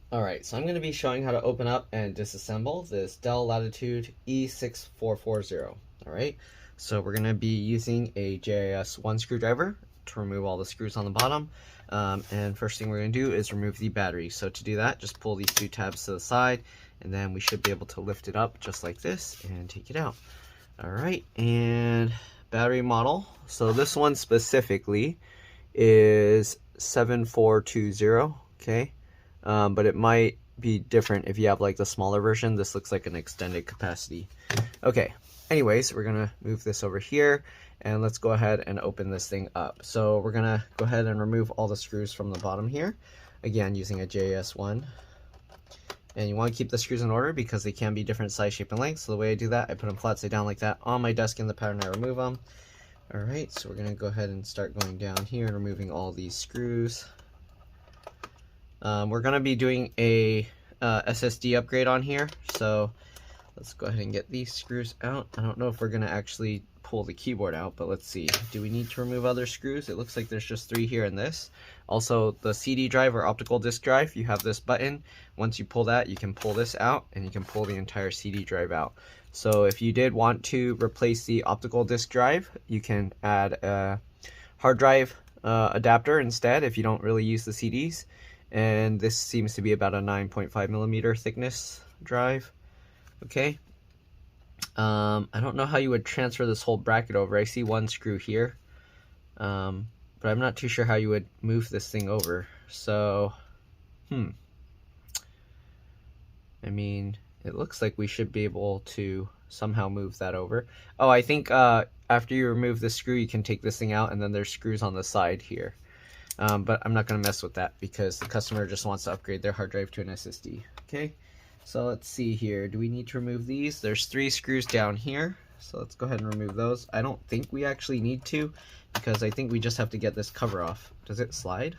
Alright, so I'm going to be showing how to open up and disassemble this Dell Latitude E6440. Alright, so we're going to be using a JIS 1 screwdriver to remove all the screws on the bottom. And first thing we're going to do is remove the battery. So to do that, just pull these two tabs to the side, and then we should be able to lift it up just like this and take it out. Alright, and battery model. So this one specifically is 7420, okay? But it might be different if you have like the smaller version. This looks like an extended capacity. Okay, anyways, we're gonna move this over here and let's go ahead and open this thing up. So we're gonna go ahead and remove all the screws from the bottom here, again using a JS1. And you want to keep the screws in order because they can be different size, shape, and length. So the way I do that, I put them flat side down like that on my desk in the pattern I remove them. Alright, so we're gonna go ahead and start going down here and removing all these screws. We're going to be doing a SSD upgrade on here, so let's go ahead and get these screws out. I don't know if we're going to actually pull the keyboard out, but let's see. Do we need to remove other screws? It looks like there's just 3 here in this. Also, the CD drive or optical disk drive, you have this button. Once you pull that, you can pull this out, and you can pull the entire CD drive out. So if you did want to replace the optical disk drive, you can add a hard drive adapter instead if you don't really use the CDs. And this seems to be about a 9.5 millimeter thickness drive. Okay. I don't know how you would transfer this whole bracket over. I see one screw here, but I'm not too sure how you would move this thing over. So, I mean, it looks like we should be able to somehow move that over. Oh, I think after you remove the screw, you can take this thing out, and then there's screws on the side here. But I'm not going to mess with that because the customer just wants to upgrade their hard drive to an SSD. Okay, so let's see here. Do we need to remove these? There's 3 screws down here, so let's go ahead and remove those. I don't think we actually need to because I think we just have to get this cover off. Does it slide?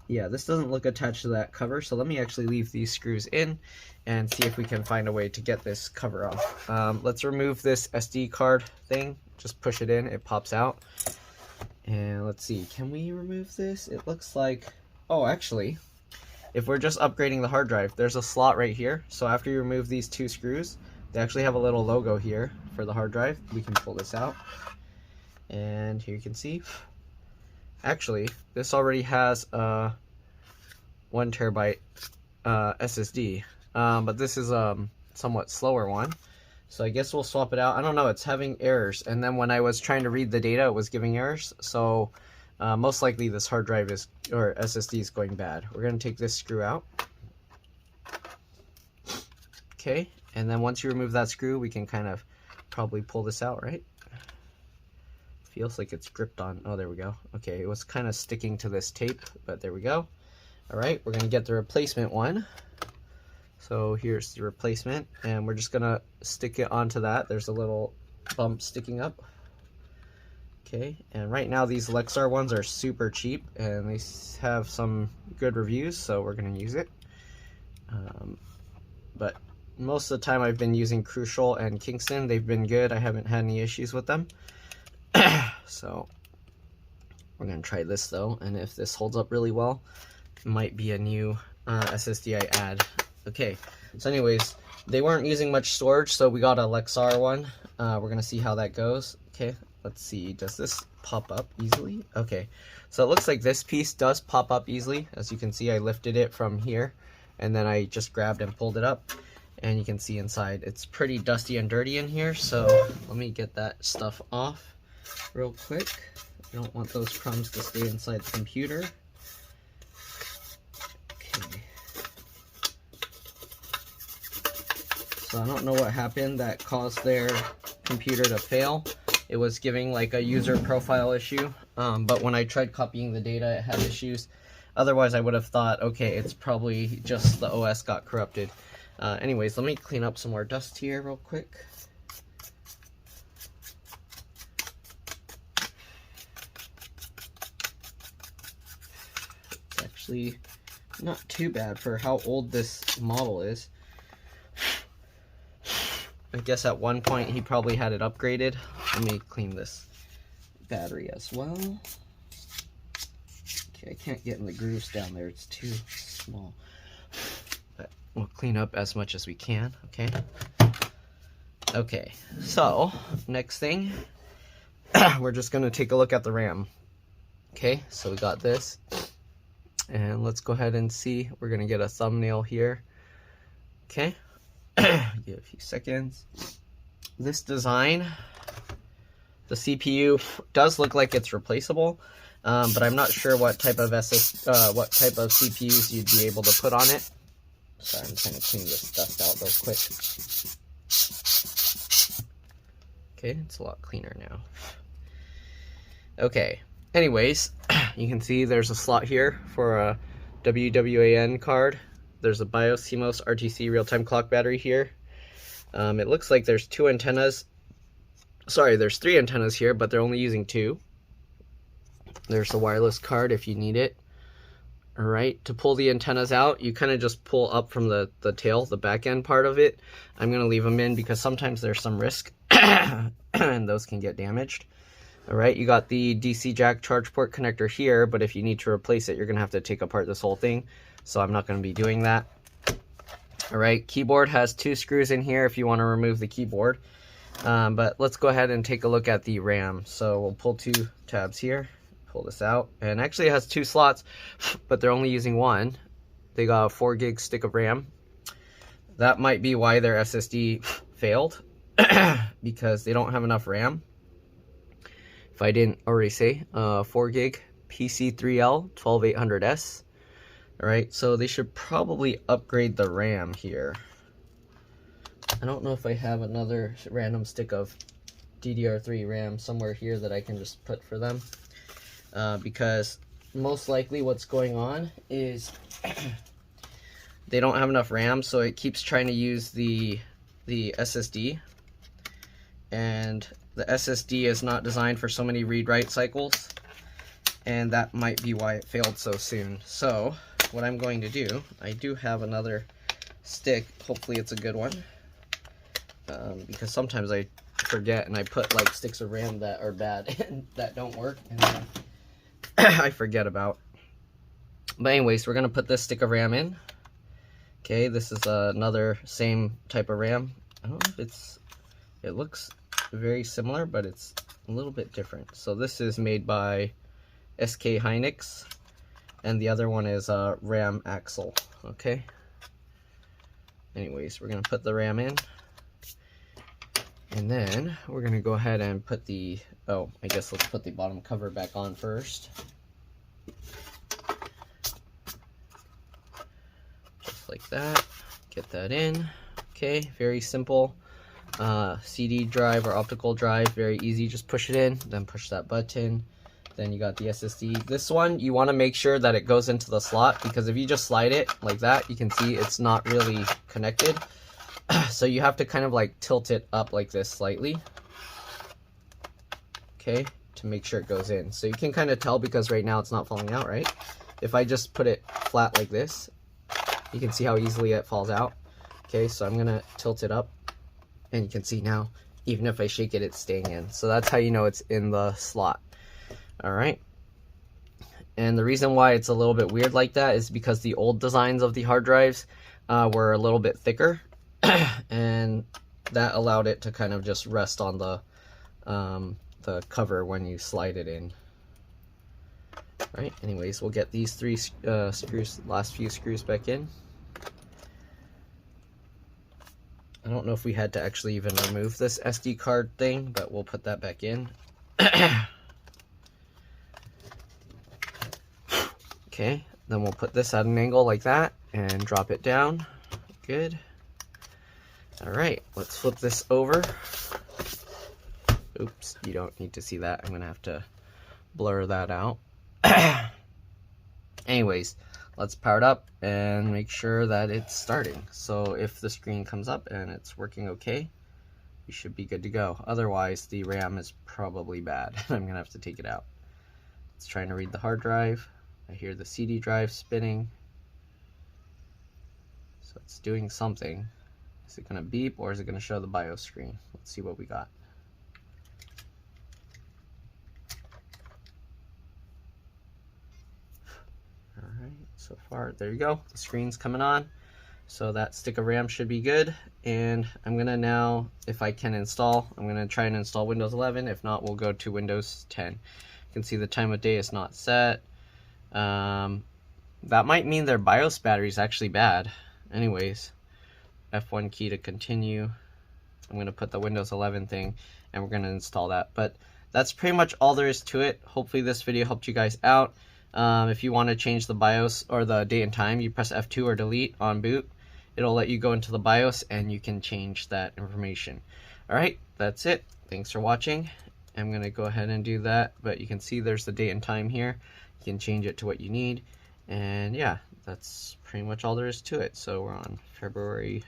Yeah, this doesn't look attached to that cover, so let me actually leave these screws in and see if we can find a way to get this cover off. Let's remove this SD card thing. Just push it in, it pops out. And let's see, can we remove this? It looks like, oh, actually, if we're just upgrading the hard drive, there's a slot right here. So after you remove these 2 screws, they actually have a little logo here for the hard drive. We can pull this out. And here you can see, actually, this already has a 1 terabyte SSD. But this is a somewhat slower one. So I guess we'll swap it out. I don't know, it's having errors. And then when I was trying to read the data, it was giving errors. So most likely this hard drive is, or SSD is going bad. We're going to take this screw out. Okay, and then once you remove that screw, we can kind of probably pull this out, right? Feels like it's gripped on. Oh, there we go. Okay, it was kind of sticking to this tape, but there we go. All right, we're going to get the replacement one. So here's the replacement, and we're just gonna stick it onto that. There's a little bump sticking up. Okay, and right now these Lexar ones are super cheap, and they have some good reviews, so we're gonna use it. But most of the time I've been using Crucial and Kingston. They've been good. I haven't had any issues with them. So we're gonna try this though, and if this holds up really well, it might be a new SSD I add. Okay, so anyways, they weren't using much storage, so we got a Lexar one. We're gonna see how that goes. Okay, let's see, does this pop up easily? Okay, so it looks like this piece does pop up easily. As you can see, I lifted it from here, and then I just grabbed and pulled it up, and you can see inside it's pretty dusty and dirty in here. So let me get that stuff off real quick. I don't want those crumbs to stay inside the computer. So I don't know what happened that caused their computer to fail. It was giving like a user profile issue, but when I tried copying the data, it had issues. Otherwise, I would have thought, okay, it's probably just the OS got corrupted. Anyways, let me clean up some more dust here real quick. It's actually not too bad for how old this model is. I guess at one point he probably had it upgraded. Let me clean this battery as well. Okay, I can't get in the grooves down there, it's too small. But we'll clean up as much as we can, okay? Okay, so next thing, we're just gonna take a look at the RAM. Okay, so we got this, and let's go ahead and see. We're gonna get a thumbnail here. Okay, give a few seconds. This design, the CPU does look like it's replaceable, but I'm not sure what type of CPUs you'd be able to put on it. Sorry, I'm trying to clean this dust out real quick. Okay, it's a lot cleaner now. Okay, anyways, you can see there's a slot here for a WWAN card. There's a BIOS CMOS RTC real-time clock battery here. It looks like there's two antennas. Sorry, there's three antennas here, but they're only using two. There's the wireless card if you need it. All right, to pull the antennas out, you kind of just pull up from the tail, the back end part of it. I'm going to leave them in because sometimes there's some risk and those can get damaged. All right, you got the DC jack charge port connector here, but if you need to replace it, you're going to have to take apart this whole thing. So I'm not going to be doing that. All right, keyboard has two screws in here if you want to remove the keyboard. But let's go ahead and take a look at the RAM. So we'll pull two tabs here, pull this out, and actually it has two slots, but they're only using one. They got a 4 gig stick of RAM. That might be why their SSD failed, because they don't have enough RAM. If I didn't already say, 4 gig PC3L 12800S. All right, so they should probably upgrade the RAM here. I don't know if I have another random stick of DDR3 RAM somewhere here that I can just put for them. Because most likely what's going on is they don't have enough RAM, so it keeps trying to use the SSD. And the SSD is not designed for so many read-write cycles. And that might be why it failed so soon. So what I'm going to do, I do have another stick. Hopefully it's a good one. Because sometimes I forget and I put like sticks of RAM that are bad and that don't work, and I forget about. But anyways, we're gonna put this stick of RAM in. Okay, this is another same type of RAM. I don't know if it looks very similar, but it's a little bit different. So this is made by SK Hynix, and the other one is RAM Axle. Okay. Anyways, we're gonna put the RAM in. And then we're going to go ahead and put the, I guess let's put the bottom cover back on first. Just like that. Get that in. Okay, very simple. CD drive or optical drive, very easy. Just push it in, then push that button. Then you got the SSD. This one, you want to make sure that it goes into the slot, because if you just slide it like that, you can see it's not really connected. So you have to kind of like tilt it up like this slightly, okay, to make sure it goes in. So you can kind of tell because right now it's not falling out, right? If I just put it flat like this, you can see how easily it falls out. Okay, so I'm gonna tilt it up, and you can see now, even if I shake it, it's staying in. So that's how you know it's in the slot. All right. And the reason why it's a little bit weird like that is because the old designs of the hard drives were a little bit thicker. And that allowed it to kind of just rest on the cover when you slide it in. Right. Anyways, we'll get these three screws, last few screws back in. I don't know if we had to actually even remove this SD card thing, but we'll put that back in. Okay, then we'll put this at an angle like that and drop it down. Good. All right, let's flip this over. Oops, you don't need to see that. I'm gonna have to blur that out. Anyways, let's power it up and make sure that it's starting. So if the screen comes up and it's working okay, we should be good to go. Otherwise, the RAM is probably bad. I'm gonna have to take it out. It's trying to read the hard drive. I hear the CD drive spinning. So it's doing something. Is it going to beep or is it going to show the BIOS screen? Let's see what we got. so far. There you go. The screen's coming on. So that stick of RAM should be good. And I'm going to now, if I can install, I'm going to try and install Windows 11. If not, we'll go to Windows 10. You can see the time of day is not set. That might mean their BIOS battery is actually bad. Anyways, F1 key to continue. I'm going to put the Windows 11 thing and we're going to install that. But that's pretty much all there is to it. Hopefully this video helped you guys out. If you want to change the BIOS or the date and time, you press F2 or delete on boot. It'll let you go into the BIOS and you can change that information. Alright, that's it. Thanks for watching. I'm going to go ahead and do that, but you can see there's the date and time here. You can change it to what you need. And yeah, that's pretty much all there is to it. So we're on February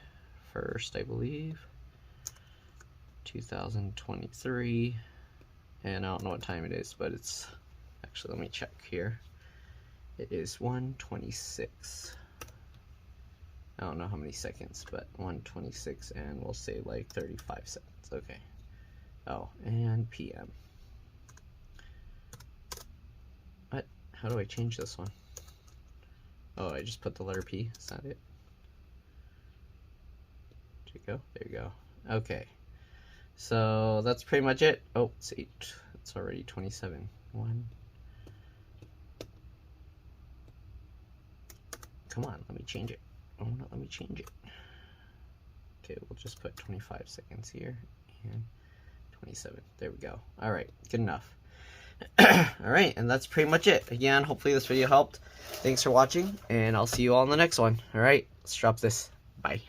1st, I believe, 2023. And I don't know what time it is, but it's actually, let me check here. It is 1:26. I don't know how many seconds, but 1:26, and we'll say like 35 seconds. Okay. Oh, and PM. What? How do I change this one? Oh, I just put the letter P. Is that it? There you go. There you go. Okay. So that's pretty much it. Oh, it's 8. It's already 27. 1. Come on, let me change it. Oh, no, let me change it. Okay, we'll just put 25 seconds here and 27. There we go. All right, good enough. All right, and that's pretty much it. Again, hopefully this video helped. Thanks for watching, and I'll see you all in the next one. All right, let's drop this. Bye.